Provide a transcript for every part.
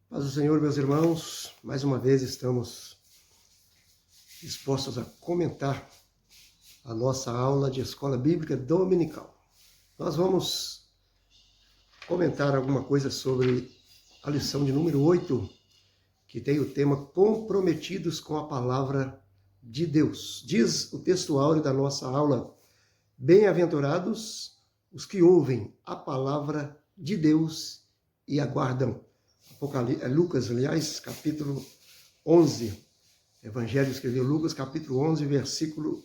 Paz do Senhor, meus irmãos, mais uma vez estamos dispostos a comentar a nossa aula de Escola Bíblica Dominical. Nós vamos comentar alguma coisa sobre a lição de número 8, que tem o tema Comprometidos com a Palavra de Deus. Diz o texto áureo da nossa aula: Bem-aventurados os que ouvem a palavra de Deus e aguardam. Lucas, aliás, capítulo 11. Evangelho escreveu Lucas, capítulo 11, versículo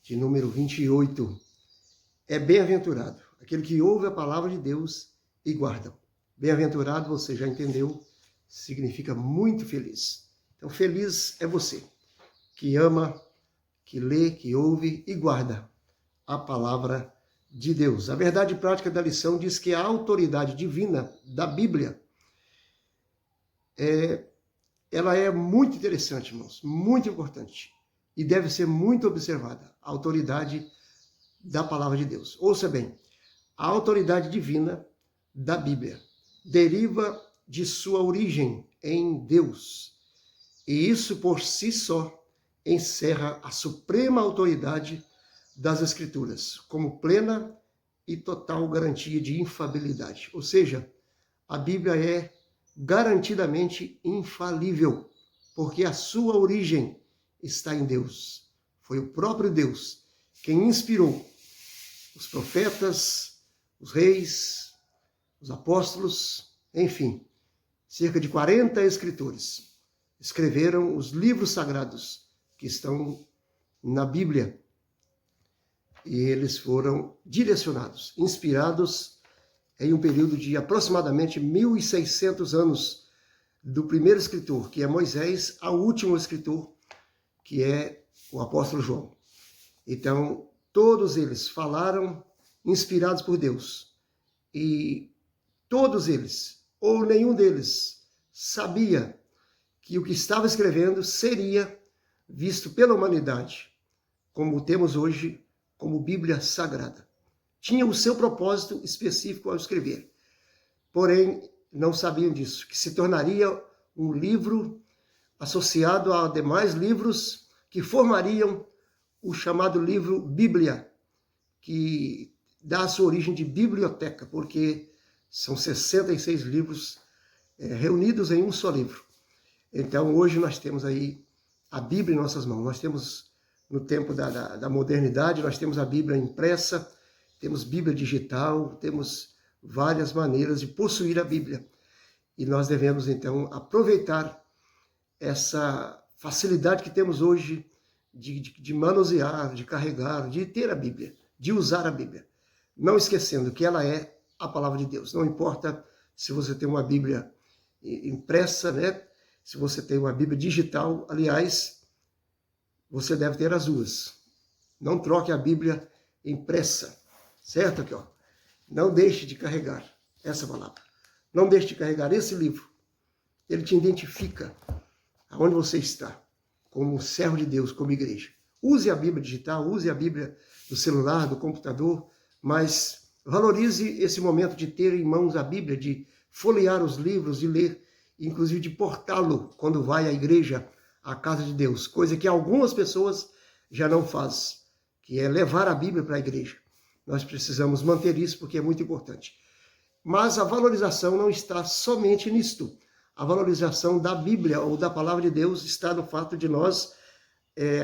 de número 28. É bem-aventurado aquele que ouve a palavra de Deus e guarda. Bem-aventurado, você já entendeu, significa muito feliz. Então, feliz é você que ama, que lê, que ouve e guarda a palavra de Deus. A verdade prática da lição diz que a autoridade divina da Bíblia ela é muito interessante, irmãos, muito importante e deve ser muito observada, a autoridade da palavra de Deus. Ouça bem, a autoridade divina da Bíblia deriva de sua origem em Deus, e isso por si só encerra a suprema autoridade das Escrituras, como plena e total garantia de infalibilidade. Ou seja, a Bíblia é garantidamente infalível, porque a sua origem está em Deus. Foi o próprio Deus quem inspirou os profetas, os reis, os apóstolos, enfim, cerca de 40 escritores escreveram os livros sagrados que estão na Bíblia. E eles foram direcionados, inspirados em um período de aproximadamente 1.600 anos do primeiro escritor, que é Moisés, ao último escritor, que é o apóstolo João. Então, todos eles falaram inspirados por Deus. E todos eles, ou nenhum deles, sabia que o que estava escrevendo seria visto pela humanidade, como temos hoje, como Bíblia Sagrada. Tinha o seu propósito específico ao escrever. Porém, não sabiam disso, que se tornaria um livro associado a demais livros que formariam o chamado livro Bíblia, que dá a sua origem de biblioteca, porque são 66 livros reunidos em um só livro. Então, hoje nós temos aí a Bíblia em nossas mãos. Nós temos, no tempo da modernidade, nós temos a Bíblia impressa, temos Bíblia digital, temos várias maneiras de possuir a Bíblia. E nós devemos, então, aproveitar essa facilidade que temos hoje de manusear, de carregar, de ter a Bíblia, de usar a Bíblia. Não esquecendo que ela é a palavra de Deus. Não importa se você tem uma Bíblia impressa, né? Se você tem uma Bíblia digital, aliás, você deve ter as duas. Não troque a Bíblia impressa. Certo aqui, ó. Não deixe de carregar essa palavra. Não deixe de carregar esse livro. Ele te identifica aonde você está, como servo de Deus, como igreja. Use a Bíblia digital, use a Bíblia do celular, do computador, mas valorize esse momento de ter em mãos a Bíblia, de folhear os livros, de ler, inclusive de portá-lo quando vai à igreja, à casa de Deus, coisa que algumas pessoas já não fazem, que é levar a Bíblia para a igreja. Nós precisamos manter isso porque é muito importante. Mas a valorização não está somente nisto. A valorização da Bíblia ou da palavra de Deus está no fato de nós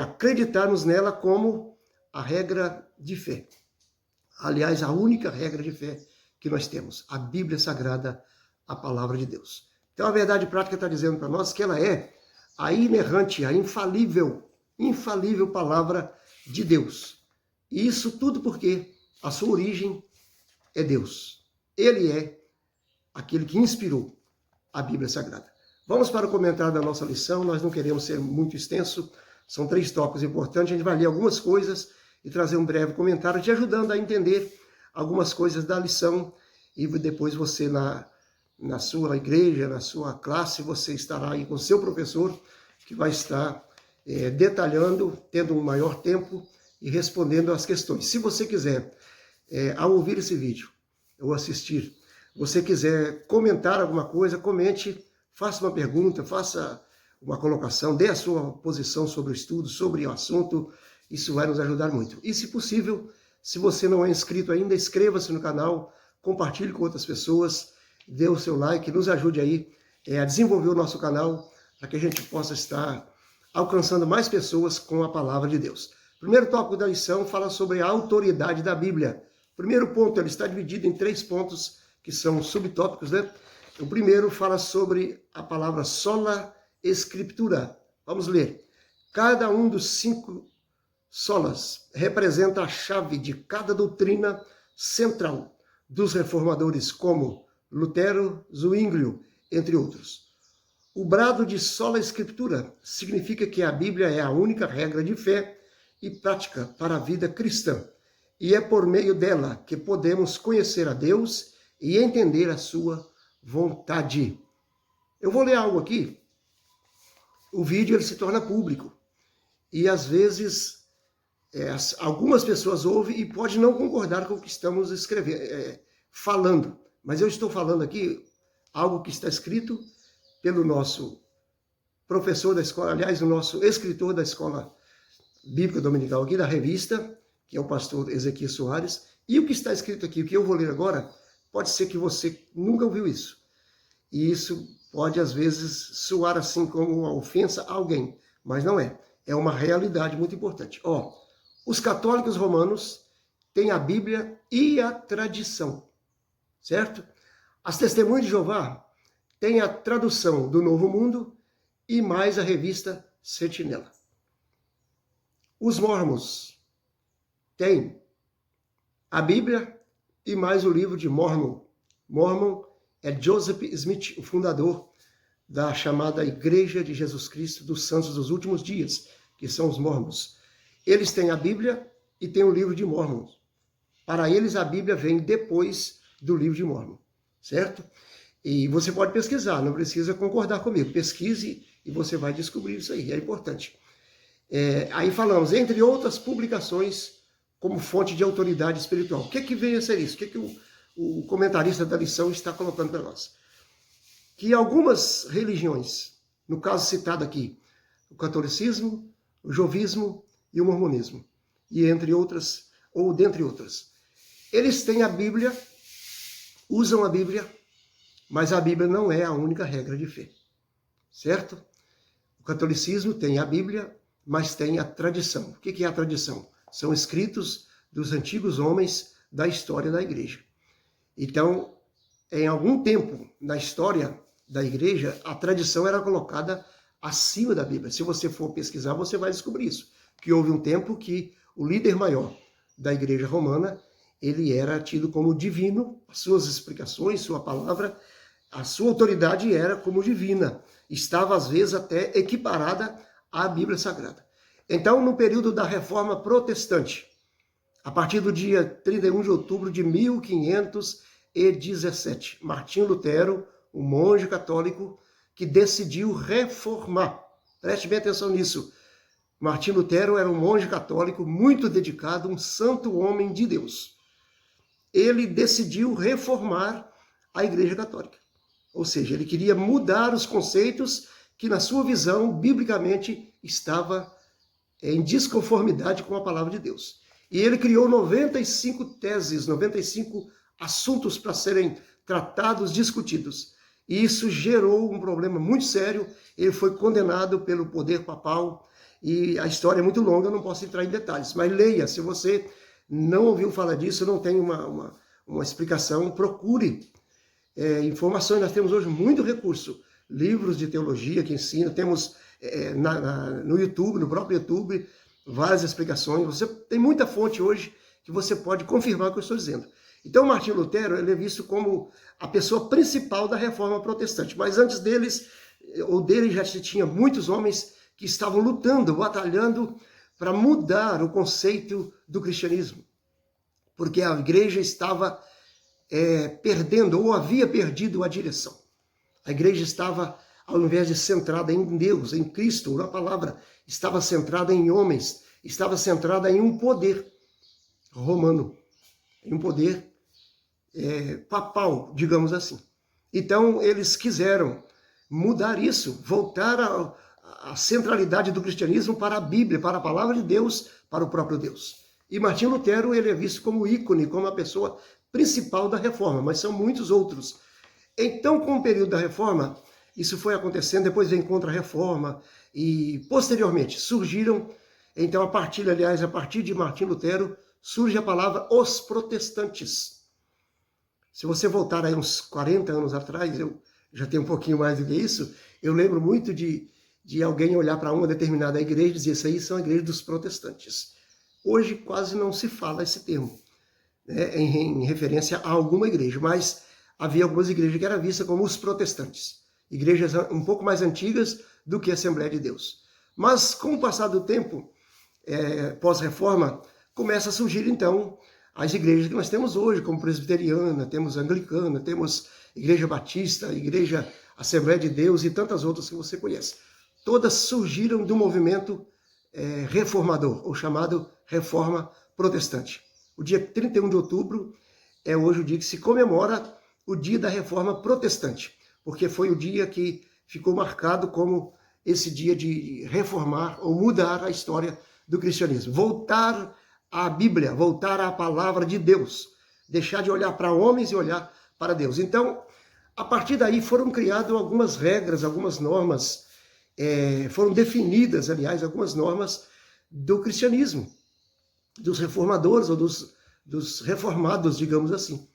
acreditarmos nela como a regra de fé. Aliás, a única regra de fé que nós temos, a Bíblia Sagrada, a palavra de Deus. Então a verdade prática está dizendo para nós que ela é a inerrante, a infalível palavra de Deus. E isso tudo porque a sua origem é Deus. Ele é aquele que inspirou a Bíblia Sagrada. Vamos para o comentário da nossa lição. Nós não queremos ser muito extenso. São 3 tópicos importantes. A gente vai ler algumas coisas e trazer um breve comentário te ajudando a entender algumas coisas da lição. E depois você, na sua igreja, na sua classe, você estará aí com o seu professor, que vai estar detalhando, tendo um maior tempo e respondendo às questões. Se você quiser, ao ouvir esse vídeo ou assistir, você quiser comentar alguma coisa, comente, faça uma pergunta, faça uma colocação, dê a sua posição sobre o estudo, sobre o assunto. Isso vai nos ajudar muito. E, se possível, se você não é inscrito ainda, inscreva-se no canal, compartilhe com outras pessoas, dê o seu like, nos ajude aí a desenvolver o nosso canal, para que a gente possa estar alcançando mais pessoas com a palavra de Deus. O primeiro tópico da lição fala sobre a autoridade da Bíblia. O primeiro ponto, ele está dividido em 3 pontos, que são subtópicos, né? O primeiro fala sobre a palavra sola escritura. Vamos ler. Cada um dos 5 solas representa a chave de cada doutrina central dos reformadores, como Lutero, Zwinglio, entre outros. O brado de sola escritura significa que a Bíblia é a única regra de fé e prática para a vida cristã, e é por meio dela que podemos conhecer a Deus e entender a sua vontade. Eu vou ler algo aqui. O vídeo ele se torna público e às vezes algumas pessoas ouvem e podem não concordar com o que estamos falando, mas eu estou falando aqui algo que está escrito pelo nosso professor da escola, aliás, o nosso escritor da Escola Bíblica Dominical aqui, da revista, que é o pastor Ezequiel Soares, e o que está escrito aqui, o que eu vou ler agora, pode ser que você nunca ouviu isso. E isso pode, às vezes, soar assim como uma ofensa a alguém, mas não é. É uma realidade muito importante. Os católicos romanos têm a Bíblia e a tradição, certo? As Testemunhas de Jeová têm a tradução do Novo Mundo e mais a revista Sentinela. Os Mormons têm a Bíblia e mais o livro de Mormon. Mormon é Joseph Smith, o fundador da chamada Igreja de Jesus Cristo dos Santos dos Últimos Dias, que são os Mormons. Eles têm a Bíblia e têm o livro de Mormon. Para eles, a Bíblia vem depois do livro de Mormon, certo? E você pode pesquisar, não precisa concordar comigo. Pesquise e você vai descobrir isso aí, é importante. Aí falamos, entre outras publicações, como fonte de autoridade espiritual. O que veio a ser isso? O que o comentarista da lição está colocando para nós? Que algumas religiões, no caso citado aqui, o catolicismo, o jovismo e o mormonismo, e entre outras, ou dentre outras, eles têm a Bíblia, usam a Bíblia, mas a Bíblia não é a única regra de fé, certo? O catolicismo tem a Bíblia, mas tem a tradição. O que é a tradição? São escritos dos antigos homens da história da igreja. Então, em algum tempo na história da igreja, a tradição era colocada acima da Bíblia. Se você for pesquisar, você vai descobrir isso. Que houve um tempo que o líder maior da igreja romana, ele era tido como divino, as suas explicações, sua palavra, a sua autoridade era como divina. Estava, às vezes, até equiparada à Bíblia Sagrada. Então, no período da Reforma Protestante, a partir do dia 31 de outubro de 1517, Martinho Lutero, um monge católico, que decidiu reformar. Preste bem atenção nisso. Martinho Lutero era um monge católico muito dedicado, um santo homem de Deus. Ele decidiu reformar a Igreja Católica. Ou seja, ele queria mudar os conceitos que, na sua visão, biblicamente, estava em desconformidade com a palavra de Deus. E ele criou 95 teses, 95 assuntos para serem tratados, discutidos. E isso gerou um problema muito sério. Ele foi condenado pelo poder papal. E a história é muito longa, eu não posso entrar em detalhes. Mas leia, se você não ouviu falar disso, não tem uma explicação, procure informações. Nós temos hoje muito recurso. Livros de teologia que ensinam, temos no YouTube, no próprio YouTube, várias explicações. Você tem muita fonte hoje que você pode confirmar o que eu estou dizendo. Então, Martinho Lutero ele é visto como a pessoa principal da Reforma Protestante. Mas antes dele já se tinha muitos homens que estavam lutando, batalhando para mudar o conceito do cristianismo. Porque a igreja estava perdendo, ou havia perdido a direção. A igreja estava, ao invés de centrada em Deus, em Cristo, na palavra, estava centrada em homens, estava centrada em um poder romano, em um poder papal, digamos assim. Então, eles quiseram mudar isso, voltar a centralidade do cristianismo para a Bíblia, para a palavra de Deus, para o próprio Deus. E Martinho Lutero, ele é visto como ícone, como a pessoa principal da reforma, mas são muitos outros. Então, com o período da reforma, isso foi acontecendo, depois vem Contra-Reforma, e posteriormente surgiram, então a partir de Martinho Lutero, surge a palavra os protestantes. Se você voltar aí uns 40 anos atrás, eu já tenho um pouquinho mais do que isso, eu lembro muito de alguém olhar para uma determinada igreja e dizer, isso aí são a igreja dos protestantes. Hoje quase não se fala esse termo, né, em referência a alguma igreja, mas havia algumas igrejas que eram vistas como os protestantes, igrejas um pouco mais antigas do que a Assembleia de Deus. Mas com o passar do tempo, pós-reforma, começa a surgir então as igrejas que nós temos hoje, como presbiteriana, temos anglicana, temos igreja batista, igreja Assembleia de Deus e tantas outras que você conhece. Todas surgiram do movimento reformador, ou chamado Reforma Protestante. O dia 31 de outubro é hoje o dia que se comemora o dia da Reforma Protestante, porque foi o dia que ficou marcado como esse dia de reformar ou mudar a história do cristianismo. Voltar à Bíblia, voltar à palavra de Deus, deixar de olhar para homens e olhar para Deus. Então, a partir daí foram criadas algumas regras, algumas normas, foram definidas, aliás, algumas normas do cristianismo, dos reformadores ou dos reformados, digamos assim.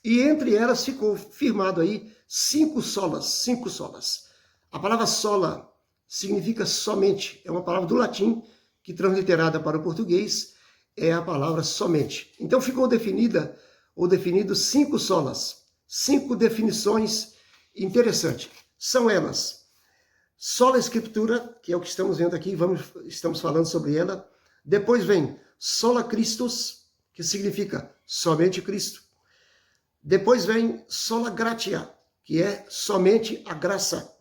E entre elas ficou firmado aí 5 solas. A palavra sola significa somente, é uma palavra do latim que transliterada para o português é a palavra somente. Então ficou definida ou definido 5 solas, 5 definições interessantes. São elas: sola escritura, que é o que estamos vendo aqui, estamos falando sobre ela. Depois vem sola Christus, que significa somente Cristo. Depois vem sola gratia, que é somente a graça.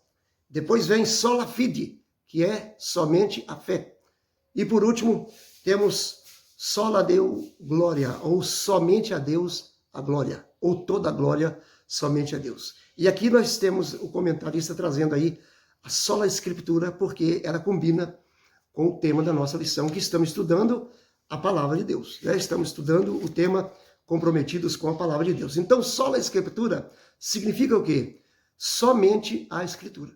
Depois vem sola fide, que é somente a fé. E por último, temos sola Deo glória, ou somente a Deus a glória, ou toda a glória somente a Deus. E aqui nós temos o comentarista trazendo aí a sola escritura, porque ela combina com o tema da nossa lição, que estamos estudando a palavra de Deus, né? Estamos estudando o tema comprometidos com a palavra de Deus. Então, sola escritura significa o quê? Somente a escritura.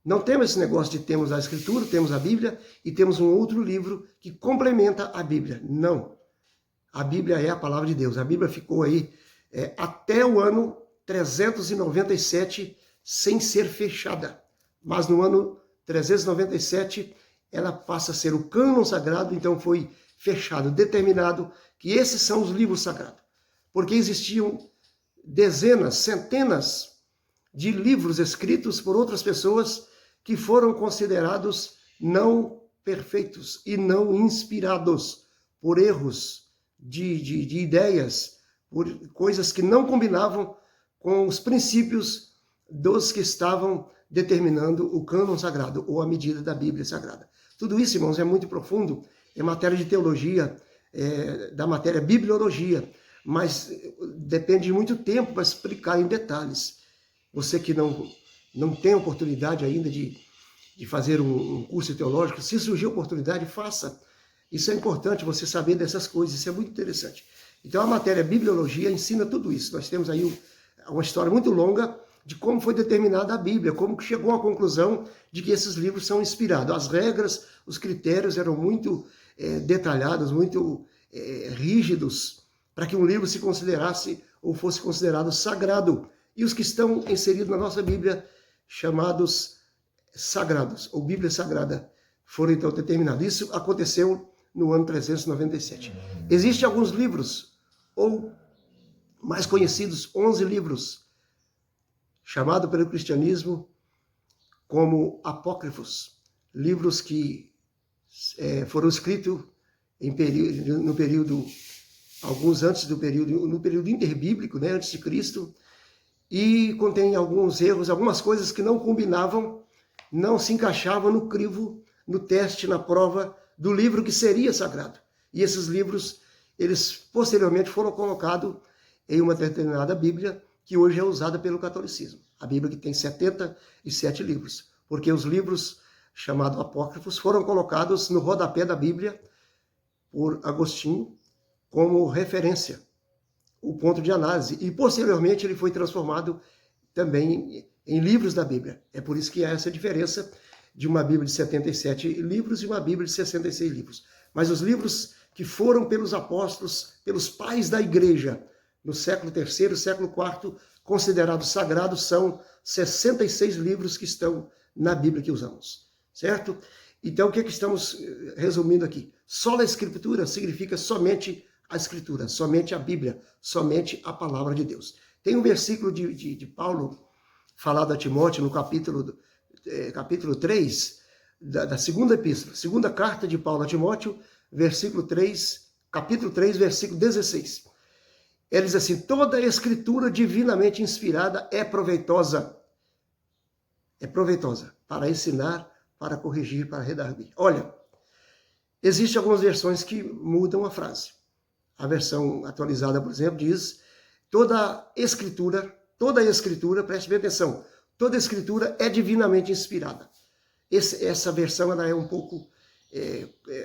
Não temos esse negócio de termos a escritura, temos a Bíblia e temos um outro livro que complementa a Bíblia. Não. A Bíblia é a palavra de Deus. A Bíblia ficou aí até o ano 397 sem ser fechada. Mas no ano 397 ela passa a ser o cânon sagrado, então foi fechado, determinado que esses são os livros sagrados. Porque existiam dezenas, centenas de livros escritos por outras pessoas que foram considerados não perfeitos e não inspirados por erros de ideias, por coisas que não combinavam com os princípios dos que estavam determinando o cânon sagrado ou a medida da Bíblia Sagrada. Tudo isso, irmãos, é muito profundo, é matéria de teologia, da matéria bibliologia, mas depende de muito tempo para explicar em detalhes. Você que não tem oportunidade ainda de fazer um curso teológico, se surgir oportunidade, faça. Isso é importante, você saber dessas coisas, isso é muito interessante. Então a matéria bibliologia ensina tudo isso. Nós temos aí uma história muito longa de como foi determinada a Bíblia, como que chegou à conclusão de que esses livros são inspirados. As regras, os critérios eram muito detalhados, muito rígidos, para que um livro se considerasse ou fosse considerado sagrado. E os que estão inseridos na nossa Bíblia, chamados sagrados, ou Bíblia Sagrada, foram então determinados. Isso aconteceu no ano 397. Existem alguns livros, ou mais conhecidos, 11 livros, chamados pelo cristianismo como apócrifos, livros que foram escritos no período, alguns antes do período, no período interbíblico, né, antes de Cristo, e contém alguns erros, algumas coisas que não combinavam, não se encaixavam no crivo, no teste, na prova do livro que seria sagrado. E esses livros, eles posteriormente foram colocados em uma determinada Bíblia, que hoje é usada pelo catolicismo. A Bíblia que tem 77 livros, porque os livros chamados apócrifos foram colocados no rodapé da Bíblia por Agostinho como referência, o ponto de análise, e posteriormente ele foi transformado também em livros da Bíblia. É por isso que há essa diferença de uma Bíblia de 77 livros e uma Bíblia de 66 livros. Mas os livros que foram pelos apóstolos, pelos pais da igreja, no século III, século IV, considerados sagrados, são 66 livros que estão na Bíblia que usamos, certo? Então, o que estamos resumindo aqui? Sola Escritura significa somente a Escritura, somente a Bíblia, somente a Palavra de Deus. Tem um versículo de Paulo, falado a Timóteo, no capítulo 3, da segunda epístola, segunda carta de Paulo a Timóteo, capítulo 3, versículo 16. Ele diz assim: toda a Escritura divinamente inspirada é proveitosa para ensinar, para corrigir, para redarguir. Olha, existem algumas versões que mudam a frase. A versão atualizada, por exemplo, diz: toda a Escritura, preste bem atenção, toda a Escritura é divinamente inspirada. Essa versão ela é um pouco,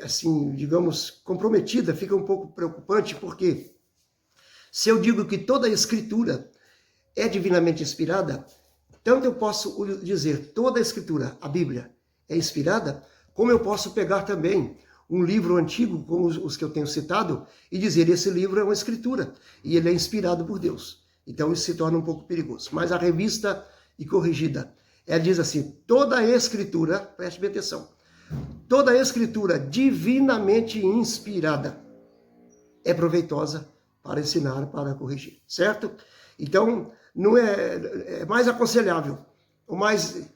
assim, digamos, comprometida, fica um pouco preocupante, porque se eu digo que toda a Escritura é divinamente inspirada, tanto eu posso dizer toda a Escritura, a Bíblia, é inspirada, como eu posso pegar também um livro antigo, como os que eu tenho citado, e dizer esse livro é uma escritura, e ele é inspirado por Deus. Então isso se torna um pouco perigoso. Mas a revista e corrigida, ela diz assim: toda a Escritura, preste bem atenção, toda a Escritura divinamente inspirada é proveitosa para ensinar, para corrigir, certo? Então, não é mais aconselhável, o mais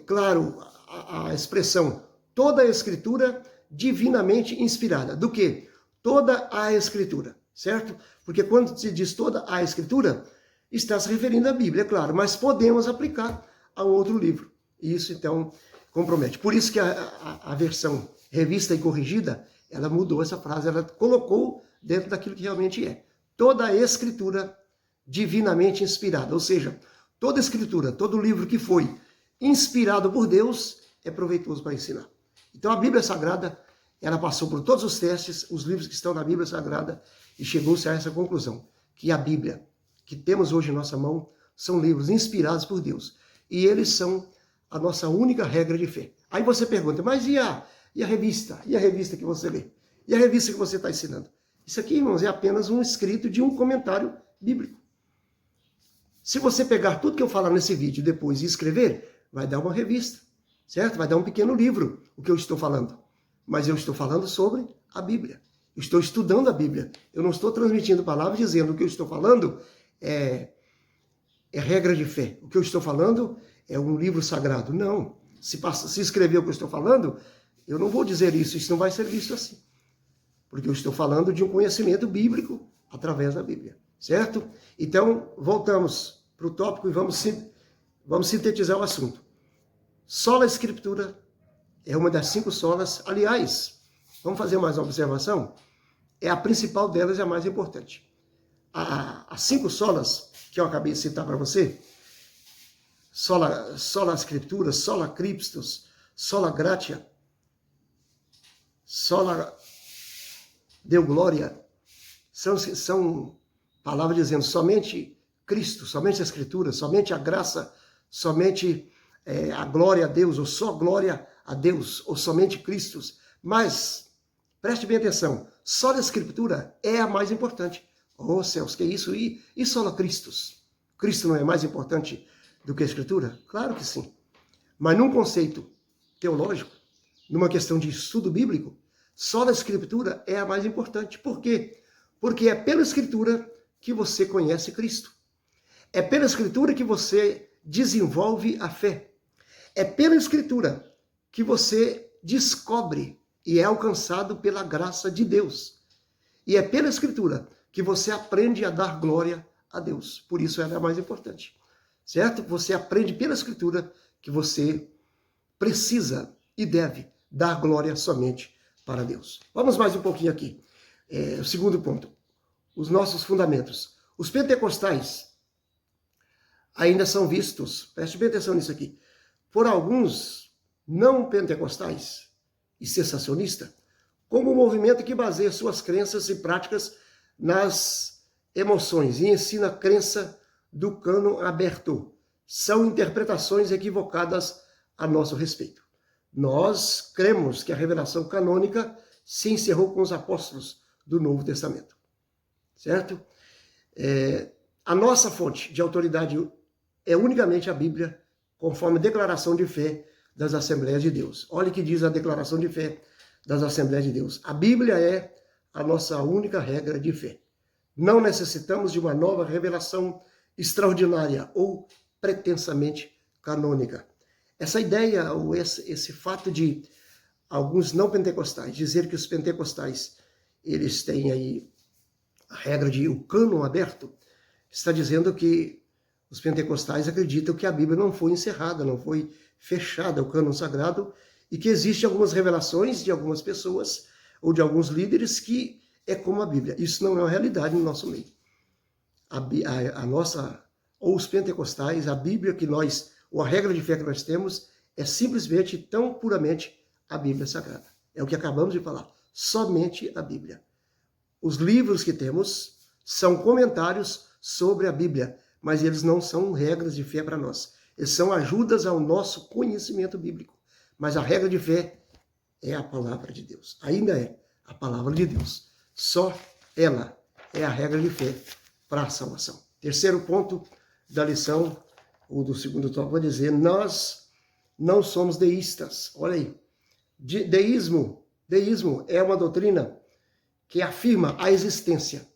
claro a expressão toda a Escritura divinamente inspirada, do que toda a Escritura, certo? Porque quando se diz toda a Escritura, está se referindo à Bíblia, é claro, mas podemos aplicar a outro livro. E isso, então, compromete. Por isso que a versão revista e corrigida, ela mudou essa frase, ela colocou dentro daquilo que realmente é. Toda a Escritura divinamente inspirada, ou seja, toda Escritura, todo livro que foi inspirado por Deus é proveitoso para ensinar. Então a Bíblia Sagrada, ela passou por todos os testes, os livros que estão na Bíblia Sagrada, e chegou-se a essa conclusão, que a Bíblia que temos hoje em nossa mão são livros inspirados por Deus. E eles são a nossa única regra de fé. Aí você pergunta: mas e a revista? E a revista que você lê? E a revista que você está ensinando? Isso aqui, irmãos, é apenas um escrito de um comentário bíblico. Se você pegar tudo que eu falar nesse vídeo depois e escrever, vai dar uma revista, certo? Vai dar um pequeno livro, o que eu estou falando. Mas eu estou falando sobre a Bíblia. Eu estou estudando a Bíblia. Eu não estou transmitindo palavras dizendo o que eu estou falando é regra de fé. O que eu estou falando é um livro sagrado. Não. Se escrever o que eu estou falando, eu não vou dizer isso. Isso não vai ser visto assim. Porque eu estou falando de um conhecimento bíblico através da Bíblia. Certo? Então, voltamos para o tópico e vamos sintetizar o assunto. Sola Escritura é uma das 5 solas. Aliás, vamos fazer mais uma observação? É a principal delas e a mais importante. As 5 solas que eu acabei de citar para você, sola Escritura, sola Christus, sola Gratia, sola Deo Glória, são palavras dizendo somente Cristo, somente a Escritura, somente a graça, somente a glória a Deus, ou só glória a Deus, ou somente Cristo. Mas, preste bem atenção, só a Escritura é a mais importante. Oh céus, que é isso? E sola Christus? Cristo não é mais importante do que a Escritura? Claro que sim. Mas num conceito teológico, numa questão de estudo bíblico, só a Escritura é a mais importante. Por quê? Porque é pela Escritura que você conhece Cristo. É pela Escritura que você desenvolve a fé. É pela Escritura que você descobre e é alcançado pela graça de Deus. E é pela Escritura que você aprende a dar glória a Deus. Por isso ela é a mais importante. Certo? Você aprende pela Escritura que você precisa e deve dar glória somente para Deus. Vamos mais um pouquinho aqui. O segundo ponto. Os nossos fundamentos. Os pentecostais ainda são vistos, preste bem atenção nisso aqui, por alguns não pentecostais e sensacionistas, como um movimento que baseia suas crenças e práticas nas emoções e ensina a crença do cânon aberto. São interpretações equivocadas a nosso respeito. Nós cremos que a revelação canônica se encerrou com os apóstolos do Novo Testamento, certo? A nossa fonte de autoridade é unicamente a Bíblia, conforme a declaração de fé das Assembleias de Deus. Olha o que diz a declaração de fé das Assembleias de Deus. A Bíblia é a nossa única regra de fé. Não necessitamos de uma nova revelação extraordinária ou pretensamente canônica. Essa ideia, ou esse fato de alguns não pentecostais dizer que os pentecostais eles têm aí a regra de o cânon aberto, está dizendo que os pentecostais acreditam que a Bíblia não foi encerrada, não foi fechada, o cânon sagrado, e que existem algumas revelações de algumas pessoas ou de alguns líderes que é como a Bíblia. Isso não é uma realidade no nosso meio. A nossa, ou os pentecostais, a Bíblia que nós, ou a regra de fé que nós temos, é simplesmente tão puramente a Bíblia Sagrada. É o que acabamos de falar. Somente a Bíblia. Os livros que temos são comentários sobre a Bíblia, mas eles não são regras de fé para nós. Eles são ajudas ao nosso conhecimento bíblico. Mas a regra de fé é a palavra de Deus. Ainda é a palavra de Deus. Só ela é a regra de fé para a salvação. Terceiro ponto da lição, ou do segundo tópico, vai dizer, nós não somos deístas. Olha aí. Deísmo é uma doutrina que afirma a existência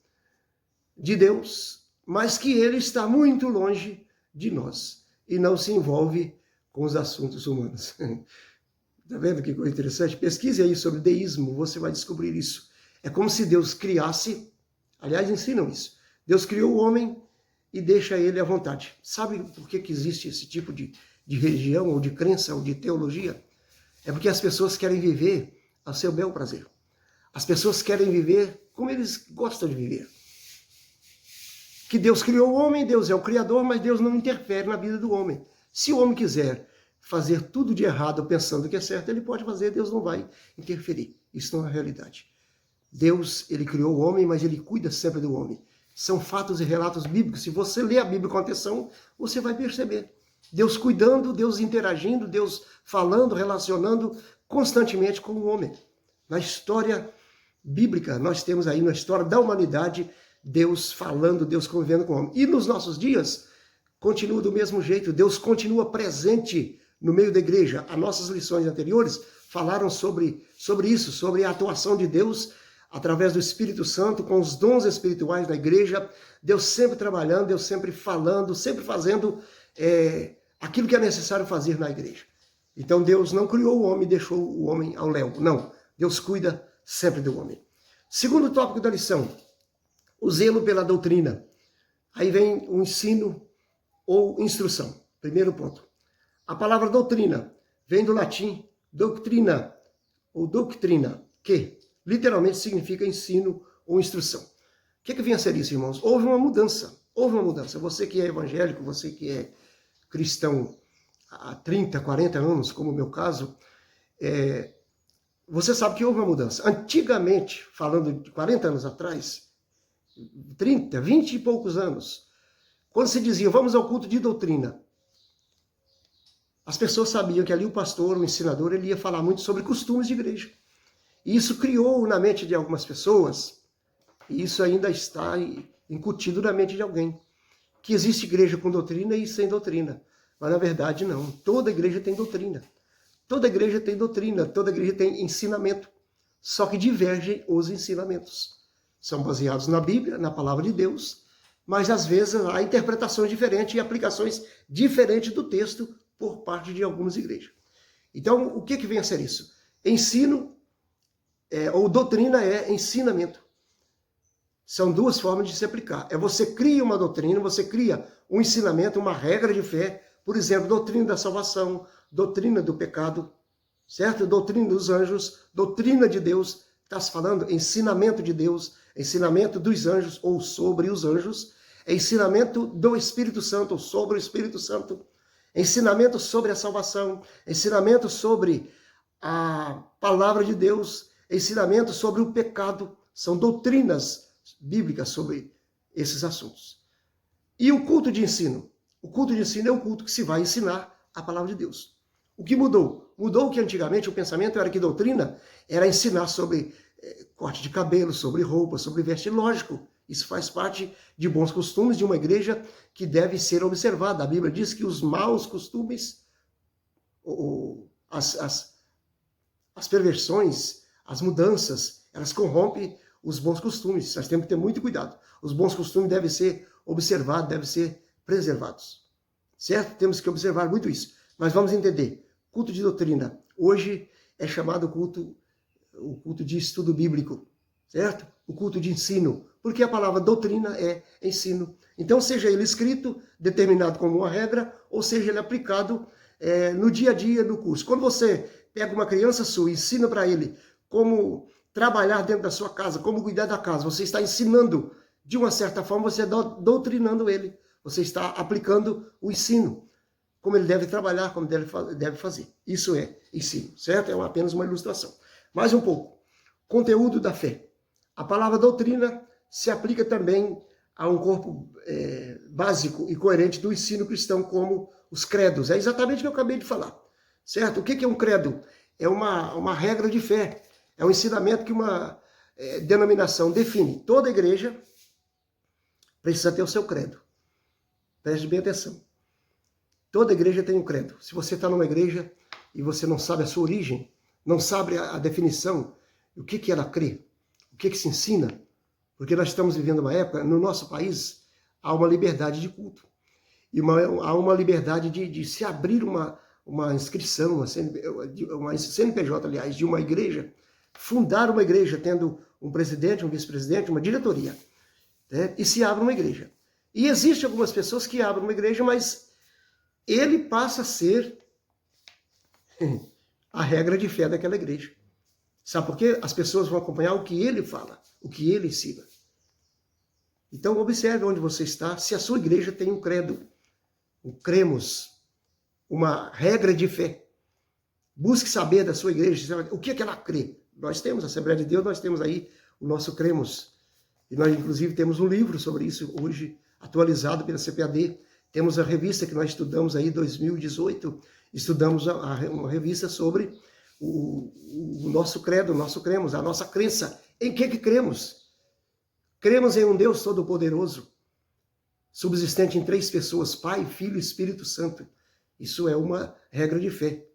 de Deus, mas que ele está muito longe de nós e não se envolve com os assuntos humanos. Está vendo que coisa interessante? Pesquise aí sobre deísmo, você vai descobrir isso. É como se Deus criasse, aliás, ensinam isso. Deus criou o homem e deixa ele à vontade. Sabe por que existe esse tipo de religião, ou de crença, ou de teologia? É porque as pessoas querem viver a seu bel prazer. As pessoas querem viver como eles gostam de viver. Que Deus criou o homem, Deus é o Criador, mas Deus não interfere na vida do homem. Se o homem quiser fazer tudo de errado pensando que é certo, ele pode fazer, Deus não vai interferir. Isso não é a realidade. Deus, ele criou o homem, mas ele cuida sempre do homem. São fatos e relatos bíblicos. Se você ler a Bíblia com atenção, você vai perceber. Deus cuidando, Deus interagindo, Deus falando, relacionando constantemente com o homem. Na história bíblica, nós temos aí na história da humanidade, Deus falando, Deus convivendo com o homem. E nos nossos dias, continua do mesmo jeito. Deus continua presente no meio da igreja. As nossas lições anteriores falaram sobre isso, sobre a atuação de Deus através do Espírito Santo, com os dons espirituais da igreja. Deus sempre trabalhando, Deus sempre falando, sempre fazendo aquilo que é necessário fazer na igreja. Então Deus não criou o homem e deixou o homem ao léu. Não, Deus cuida sempre do homem. Segundo tópico da lição, o zelo pela doutrina. Aí vem o ensino ou instrução. Primeiro ponto. A palavra doutrina vem do latim doctrina, ou doctrina, que literalmente significa ensino ou instrução. O que vem a ser isso, irmãos? Houve uma mudança. Você que é evangélico, você que é cristão há 30, 40 anos, como o meu caso, você sabe que houve uma mudança. Antigamente, falando de 40 anos atrás, 30, 20 e poucos anos, quando se dizia, vamos ao culto de doutrina, as pessoas sabiam que ali o pastor, o ensinador, ele ia falar muito sobre costumes de igreja. E isso criou na mente de algumas pessoas, e isso ainda está incutido na mente de alguém, que existe igreja com doutrina e sem doutrina. Mas na verdade não, toda igreja tem doutrina. Toda igreja tem doutrina, toda igreja tem ensinamento. Só que divergem os ensinamentos. São baseados na Bíblia, na palavra de Deus, mas às vezes há interpretações diferentes e aplicações diferentes do texto por parte de algumas igrejas. Então, o que vem a ser isso? Ensino, ou doutrina é ensinamento. São duas formas de se aplicar. Você cria uma doutrina, você cria um ensinamento, uma regra de fé, por exemplo, doutrina da salvação, doutrina do pecado, certo? Doutrina dos anjos, doutrina de Deus, está se falando ensinamento de Deus, ensinamento dos anjos ou sobre os anjos. É ensinamento do Espírito Santo, sobre o Espírito Santo, ensinamento sobre a salvação, ensinamento sobre a palavra de Deus, ensinamento sobre o pecado. São doutrinas bíblicas sobre esses assuntos. E o culto de ensino? O culto de ensino é um culto que se vai ensinar a palavra de Deus. O que mudou? Mudou que antigamente o pensamento era que doutrina era ensinar sobre corte de cabelo, sobre roupa, sobre vestir. Lógico, isso faz parte de bons costumes de uma igreja que deve ser observada. A Bíblia diz que os maus costumes, as perversões, as mudanças, elas corrompem os bons costumes. Nós temos que ter muito cuidado. Os bons costumes devem ser observados, devem ser preservados. Certo? Temos que observar muito isso. Mas vamos entender. Culto de doutrina. Hoje é chamado o culto de estudo bíblico. Certo? O culto de ensino. Porque a palavra doutrina é ensino. Então, seja ele escrito, determinado como uma regra, ou seja ele aplicado no dia a dia do curso. Quando você pega uma criança sua e ensina para ele como trabalhar dentro da sua casa, como cuidar da casa, você está ensinando, de uma certa forma, você está doutrinando ele. Você está aplicando o ensino, como ele deve trabalhar, como deve fazer. Isso é ensino, certo? É apenas uma ilustração. Mais um pouco. Conteúdo da fé. A palavra doutrina se aplica também a um corpo básico e coerente do ensino cristão, como os credos. É exatamente o que eu acabei de falar, certo? O que é um credo? É uma regra de fé. É um ensinamento que uma denominação define. Toda igreja precisa ter o seu credo. Preste bem atenção. Toda igreja tem um credo. Se você está numa igreja e você não sabe a sua origem, não sabe a definição, o que ela crê, o que se ensina, porque nós estamos vivendo uma época, no nosso país, há uma liberdade de culto. E há uma liberdade de se abrir uma inscrição, uma CNPJ, aliás, de uma igreja, fundar uma igreja, tendo um presidente, um vice-presidente, uma diretoria, né? E se abre uma igreja. E existem algumas pessoas que abrem uma igreja, mas ele passa a ser a regra de fé daquela igreja. Sabe por quê? As pessoas vão acompanhar o que ele fala, o que ele ensina. Então, observe onde você está, se a sua igreja tem um credo, um cremos, uma regra de fé. Busque saber da sua igreja o que é que ela crê. Nós temos a Assembleia de Deus, nós temos aí o nosso cremos. E nós, inclusive, temos um livro sobre isso hoje, atualizado pela CPAD. Temos a revista que nós estudamos aí, 2018, estudamos uma revista sobre o nosso credo, o nosso cremos, a nossa crença. Em que cremos? Cremos em um Deus Todo-Poderoso, subsistente em 3 pessoas, Pai, Filho e Espírito Santo. Isso é uma regra de fé.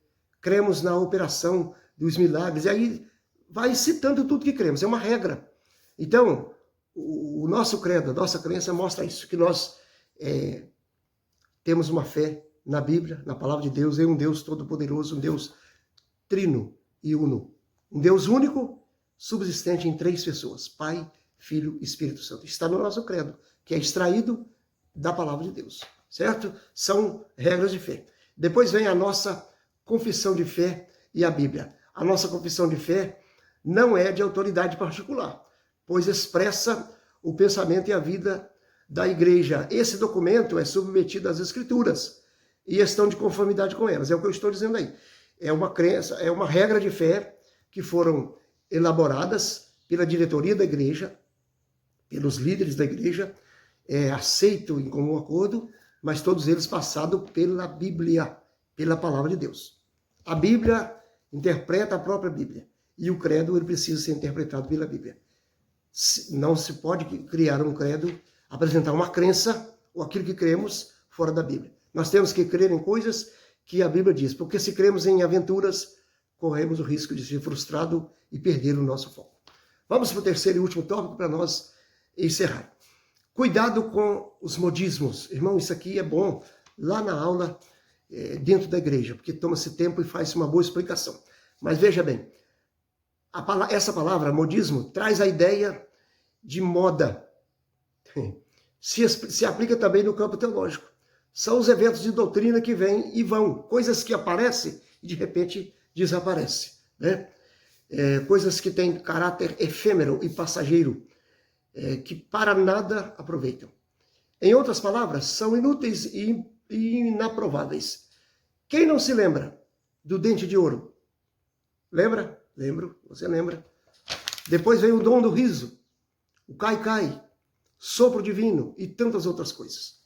Cremos na operação dos milagres. E aí vai citando tudo que cremos. É uma regra. Então, o nosso credo, a nossa crença mostra isso, que nós temos uma fé na Bíblia, na palavra de Deus, em um Deus Todo-Poderoso, um Deus trino e uno. Um Deus único, subsistente em 3 pessoas, Pai, Filho e Espírito Santo. Está no nosso credo, que é extraído da palavra de Deus, certo? São regras de fé. Depois vem a nossa confissão de fé e a Bíblia. A nossa confissão de fé não é de autoridade particular, pois expressa o pensamento e a vida da igreja. Esse documento é submetido às Escrituras e estão de conformidade com elas. É o que eu estou dizendo aí. É uma crença, é uma regra de fé que foram elaboradas pela diretoria da igreja, pelos líderes da igreja, aceito em comum acordo, mas todos eles passados pela Bíblia, pela palavra de Deus. A Bíblia interpreta a própria Bíblia e o credo ele precisa ser interpretado pela Bíblia. Não se pode criar um credo, apresentar uma crença ou aquilo que cremos fora da Bíblia. Nós temos que crer em coisas que a Bíblia diz, porque se cremos em aventuras, corremos o risco de ser frustrado e perder o nosso foco. Vamos para o terceiro e último tópico para nós encerrar. Cuidado com os modismos. Irmão, isso aqui é bom lá na aula dentro da igreja, porque toma-se tempo e faz uma boa explicação. Mas veja bem, essa palavra, modismo, traz a ideia de moda. Se aplica também no campo teológico. São os eventos de doutrina que vêm e vão. Coisas que aparecem e de repente desaparecem, né? Coisas que têm caráter efêmero e passageiro, que para nada aproveitam. Em outras palavras, são inúteis e inaprováveis. Quem não se lembra do dente de ouro? Lembra? Lembro, você lembra. Depois veio o dom do riso, o cai-cai, sopro divino e tantas outras coisas.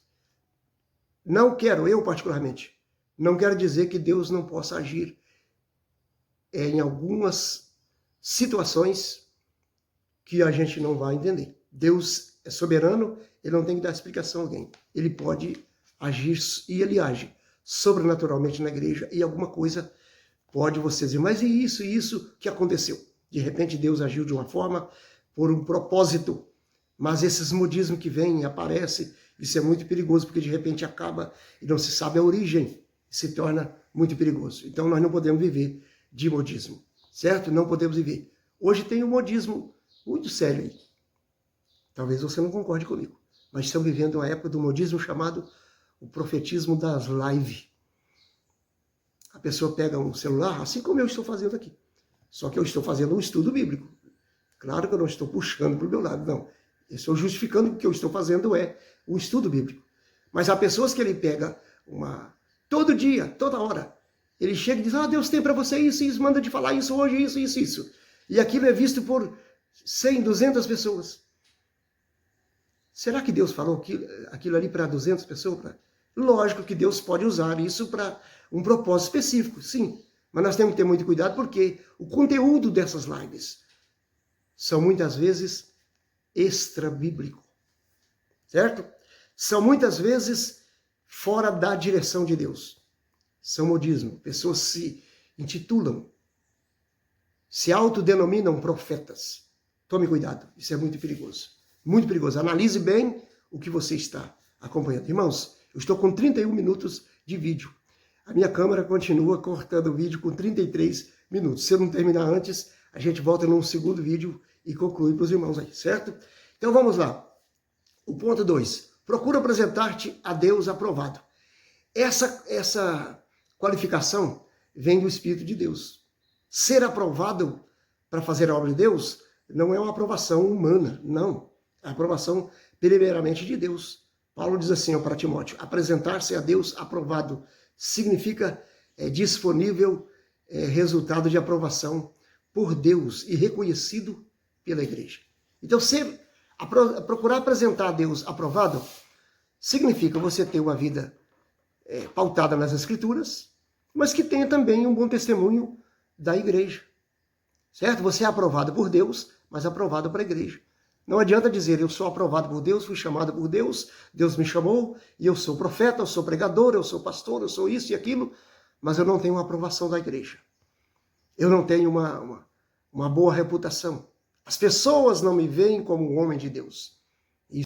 Não quero, eu particularmente, não quero dizer que Deus não possa agir em algumas situações que a gente não vai entender. Deus é soberano, ele não tem que dar explicação a alguém. Ele pode agir, e ele age sobrenaturalmente na igreja, e alguma coisa pode você dizer, mas e isso que aconteceu? De repente Deus agiu de uma forma, por um propósito, mas esses modismos que vêm e aparecem, isso é muito perigoso, porque de repente acaba e não se sabe a origem, e se torna muito perigoso. Então nós não podemos viver de modismo, certo? Não podemos viver. Hoje tem um modismo muito sério aí. Talvez você não concorde comigo, mas estamos vivendo uma época do modismo chamado o profetismo das lives. A pessoa pega um celular, assim como eu estou fazendo aqui. Só que eu estou fazendo um estudo bíblico. Claro que eu não estou puxando para o meu lado, não. Eu estou justificando que o que eu estou fazendo é um estudo bíblico. Mas há pessoas que ele pega todo dia, toda hora. Ele chega e diz, Deus tem para você isso, manda de falar isso hoje, isso. E aquilo é visto por 100, 200 pessoas. Será que Deus falou aquilo ali para 200 pessoas? Lógico que Deus pode usar isso para um propósito específico, sim. Mas nós temos que ter muito cuidado porque o conteúdo dessas lives são muitas vezes extra-bíblico, certo? São muitas vezes fora da direção de Deus. São modismo. Pessoas se intitulam, se autodenominam profetas. Tome cuidado, isso é muito perigoso. Muito perigoso. Analise bem o que você está acompanhando. Irmãos, eu estou com 31 minutos de vídeo. A minha câmera continua cortando o vídeo com 33 minutos. Se eu não terminar antes, a gente volta num segundo vídeo e conclui para os irmãos aí, certo? Então vamos lá. O ponto 2. Procura apresentar-te a Deus aprovado. Essa qualificação vem do Espírito de Deus. Ser aprovado para fazer a obra de Deus não é uma aprovação humana, não. É a aprovação primeiramente de Deus. Paulo diz assim para Timóteo, apresentar-se a Deus aprovado significa disponível, resultado de aprovação por Deus e reconhecido pela igreja. Então, procurar apresentar a Deus aprovado significa você ter uma vida pautada nas Escrituras, mas que tenha também um bom testemunho da igreja. Certo? Você é aprovado por Deus, mas aprovado para a igreja. Não adianta dizer, eu sou aprovado por Deus, fui chamado por Deus, Deus me chamou, e eu sou profeta, eu sou pregador, eu sou pastor, eu sou isso e aquilo, mas eu não tenho uma aprovação da igreja. Eu não tenho uma boa reputação. As pessoas não me veem como um homem de Deus.